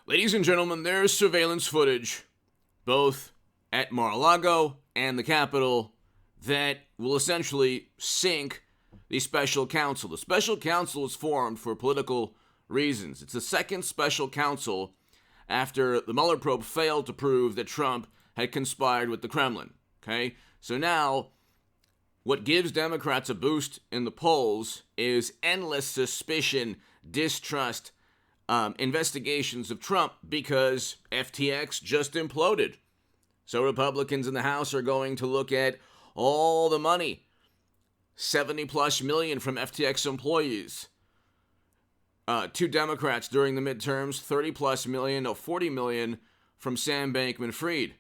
Ladies and gentlemen, there's surveillance footage, both at Mar-a-Lago and the Capitol, that will essentially sink the special counsel. The special counsel is formed for political reasons. It's the second special counsel after the Mueller probe failed to prove that Trump had conspired with the Kremlin. Okay? So now, what gives Democrats a boost in the polls is endless suspicion, distrust, investigations of Trump because FTX just imploded. So Republicans in the House are going to look at all the money, 70 plus million from FTX employees. To Democrats during the midterms, 30 plus million, 40 million from Sam Bankman-Fried.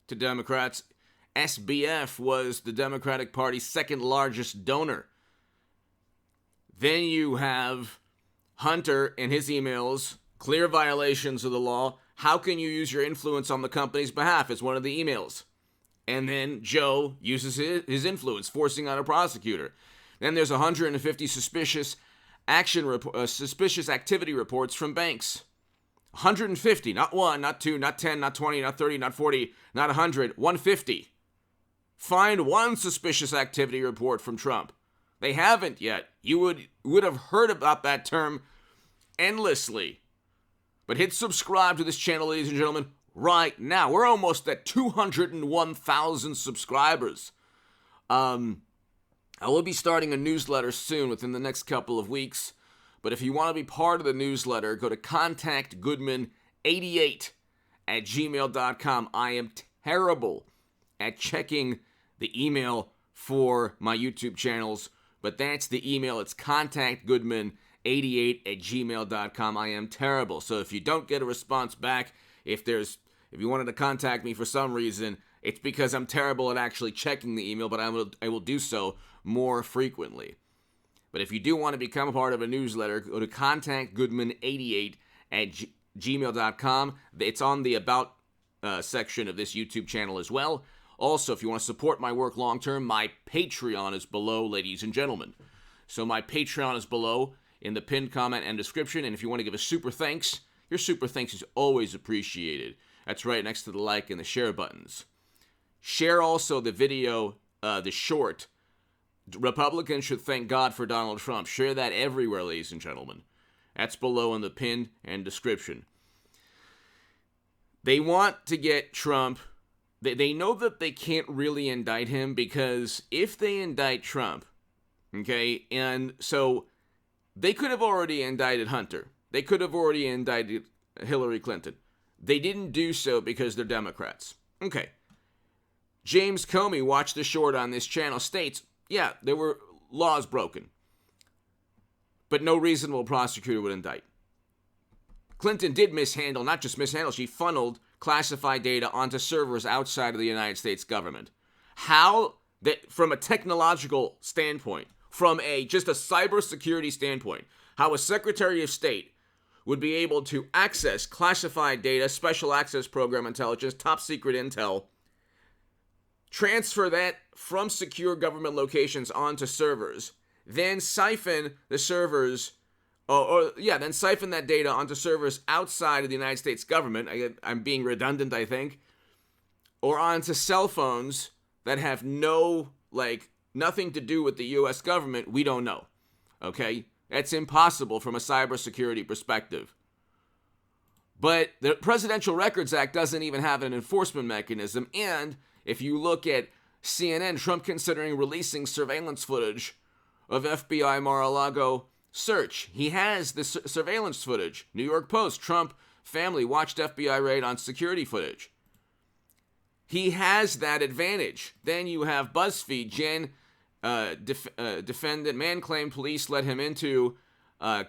To Democrats, SBF was the Democratic Party's second largest donor. Then you have Hunter and his emails, clear violations of the law. How can you use your influence on the company's behalf? It's one of the emails. And then Joe uses his influence, forcing out a prosecutor. Then there's 150 suspicious activity reports from banks. 150, not 1, not 2, not 10, not 20, not 30, not 40, not 100, 150. Find one suspicious activity report from Trump. They haven't yet. You would have heard about that term endlessly. But hit subscribe to this channel, ladies and gentlemen, right now. We're almost at 201,000 subscribers. I will be starting a newsletter soon, within the next couple of weeks. But if you want to be part of the newsletter, go to contactgoodman88@gmail.com. I am terrible at checking the email for my YouTube channels, but that's the email. It's contactgoodman88@gmail.com. I am terrible. So if you don't get a response back, if you wanted to contact me for some reason, it's because I'm terrible at actually checking the email, but I will do so more frequently. But if you do want to become a part of a newsletter, go to contactgoodman88@gmail.com. It's on the About section of this YouTube channel as well. Also, if you want to support my work long-term, my Patreon is below, ladies and gentlemen. So my Patreon is below in the pinned comment and description. And if you want to give a super thanks, your super thanks is always appreciated. That's right next to the like and the share buttons. Share also the video, the short, Republicans should thank God for Donald Trump. Share that everywhere, ladies and gentlemen. That's below in the pinned and description. They want to get Trump. They know that they can't really indict him because if they indict Trump, okay, and so they could have already indicted Hunter. They could have already indicted Hillary Clinton. They didn't do so because they're Democrats. Okay. James Comey, watched the short on this channel, states, yeah, there were laws broken, but no reasonable prosecutor would indict. Clinton did mishandle, not just mishandle, she funneled classified data onto servers outside of the United States government. How that, from a technological standpoint, from just a cybersecurity standpoint, how a Secretary of State would be able to access classified data, special access program intelligence, top secret intel, transfer that from secure government locations onto servers, then siphon the servers, then siphon that data onto servers outside of the United States government. I'm being redundant, I think. Or onto cell phones that have nothing to do with the U.S. government. We don't know. Okay? That's impossible from a cybersecurity perspective. But the Presidential Records Act doesn't even have an enforcement mechanism. And if you look at CNN, Trump considering releasing surveillance footage of FBI Mar-a-Lago search. He has the surveillance footage. New York Post, Trump family watched FBI raid on security footage. He has that advantage. Then you have BuzzFeed, defendant, man claimed police led him into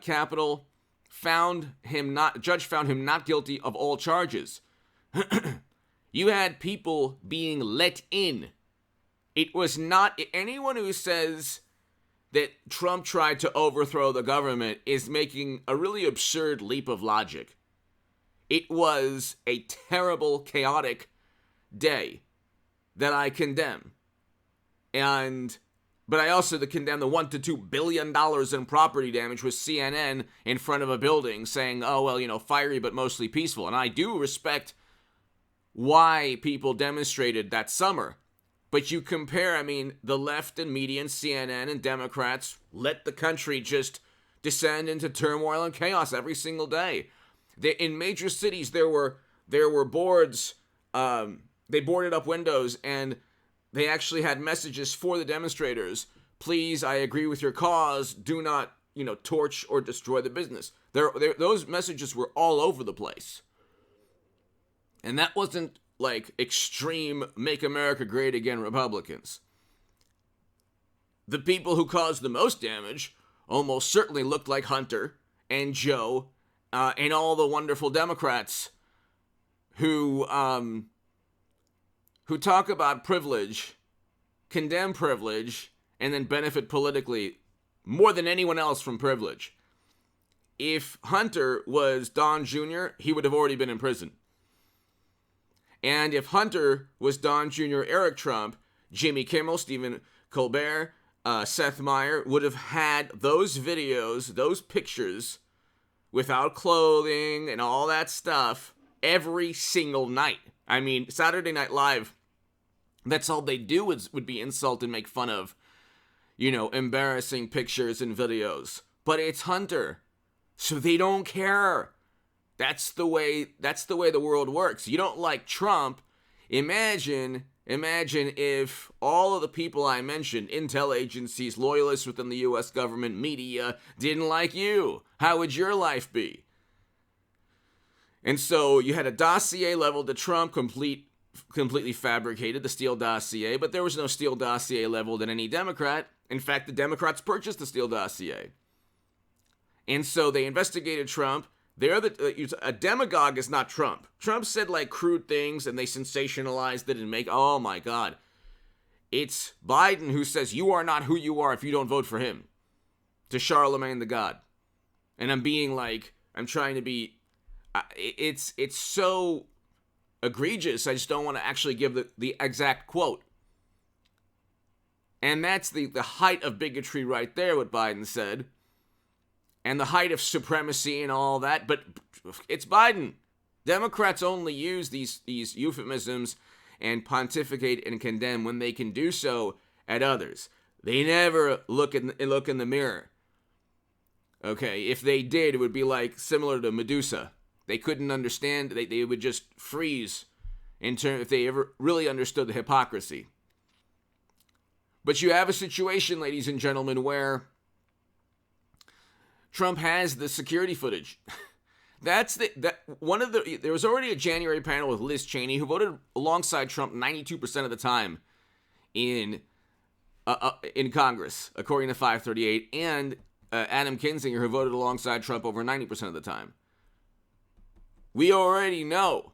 Capitol, judge found him not guilty of all charges. You had people being let in. It was not, anyone who says that Trump tried to overthrow the government is making a really absurd leap of logic. It was a terrible, chaotic day that I condemn. And But I also condemn the $1 to $2 billion in property damage with CNN in front of a building saying, oh, well, fiery but mostly peaceful. And I do respect why people demonstrated that summer. But you compare, the left and media and CNN and Democrats let the country just descend into turmoil and chaos every single day. In major cities, there were boards, they boarded up windows, and they actually had messages for the demonstrators. Please, I agree with your cause. Do not, torch or destroy the business. Those messages were all over the place. And that wasn't like extreme Make America Great Again Republicans. The people who caused the most damage almost certainly looked like Hunter and Joe and all the wonderful Democrats who talk about privilege, condemn privilege, and then benefit politically more than anyone else from privilege. If Hunter was Don Jr., he would have already been in prison. And if Hunter was Don Jr., Eric Trump, Jimmy Kimmel, Stephen Colbert, Seth Meyers would have had those videos, those pictures, without clothing and all that stuff every single night. Saturday Night Live, that's all they do would be insult and make fun of, embarrassing pictures and videos. But it's Hunter, so they don't care. That's the way the world works. You don't like Trump. Imagine if all of the people I mentioned, intel agencies, loyalists within the U.S. government, media, didn't like you. How would your life be? And so you had a dossier leveled to Trump, completely fabricated, the Steele dossier, but there was no Steele dossier leveled at any Democrat. In fact, the Democrats purchased the Steele dossier. And so they investigated Trump. A demagogue is not Trump. Trump said crude things and they sensationalized it and oh my God. It's Biden who says you are not who you are if you don't vote for him. To Charlemagne the God. And I'm trying to be, it's so egregious. I just don't want to actually give the exact quote. And that's the height of bigotry right there, what Biden said. And the height of supremacy and all that, but it's Biden. Democrats only use these euphemisms and pontificate and condemn when they can do so at others. They never look in the mirror. Okay, if they did, it would be similar to Medusa. They couldn't understand. They would just freeze if they ever really understood the hypocrisy. But you have a situation, ladies and gentlemen, where Trump has the security footage. There was already a January panel with Liz Cheney, who voted alongside Trump 92% of the time in Congress, according to 538, and Adam Kinzinger, who voted alongside Trump over 90% of the time. We already know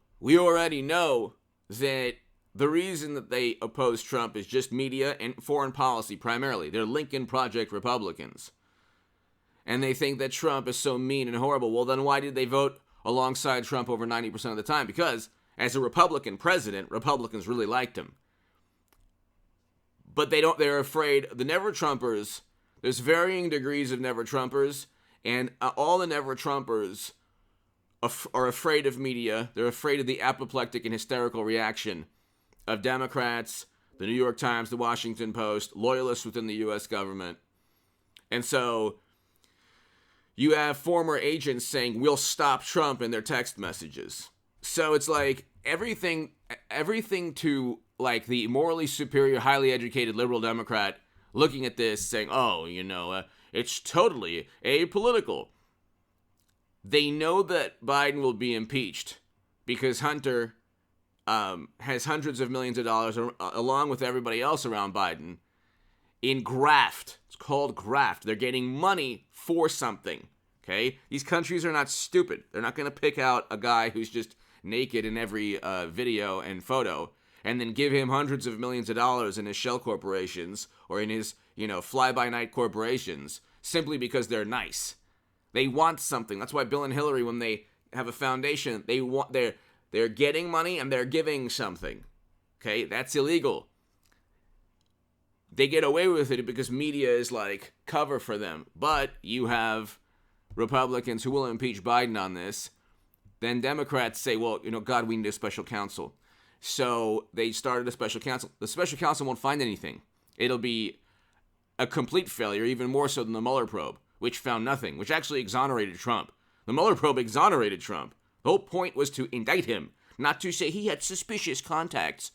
that the reason that they oppose Trump is just media and foreign policy primarily. They're Lincoln Project Republicans. And they think that Trump is so mean and horrible. Well, then why did they vote alongside Trump over 90% of the time? Because as a Republican president, Republicans really liked him. But they're afraid. The Never-Trumpers, there's varying degrees of Never-Trumpers, and all the Never-Trumpers are afraid of media. They're afraid of the apoplectic and hysterical reaction of Democrats, the New York Times, the Washington Post, loyalists within the U.S. government. And so you have former agents saying, we'll stop Trump in their text messages. So it's everything to the morally superior, highly educated liberal Democrat looking at this saying, it's totally apolitical. They know that Biden will be impeached because Hunter has hundreds of millions of dollars, along with everybody else around Biden, in graft. It's called graft. They're getting money for something, okay? These countries are not stupid. They're not going to pick out a guy who's just naked in every video and photo and then give him hundreds of millions of dollars in his shell corporations or in his, fly-by-night corporations simply because they're nice. They want something. That's why Bill and Hillary, when they have a foundation, they're getting money and they're giving something. Okay, that's illegal. they get away with it because media is like cover for them. But you have Republicans who will impeach Biden on this. Then Democrats say, well, God, we need a special counsel. So they started a special counsel. The special counsel won't find anything. It'll be a complete failure, even more so than the Mueller probe, which found nothing, which actually exonerated Trump. The Mueller probe exonerated Trump. The whole point was to indict him, not to say he had suspicious contacts.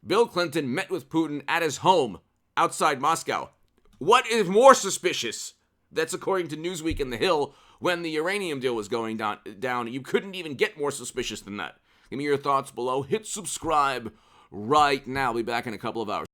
Bill Clinton met with Putin at his home outside Moscow. What is more suspicious? That's according to Newsweek and The Hill. When the uranium deal was going down, you couldn't even get more suspicious than that. Give me your thoughts below. Hit subscribe right now. I'll be back in a couple of hours.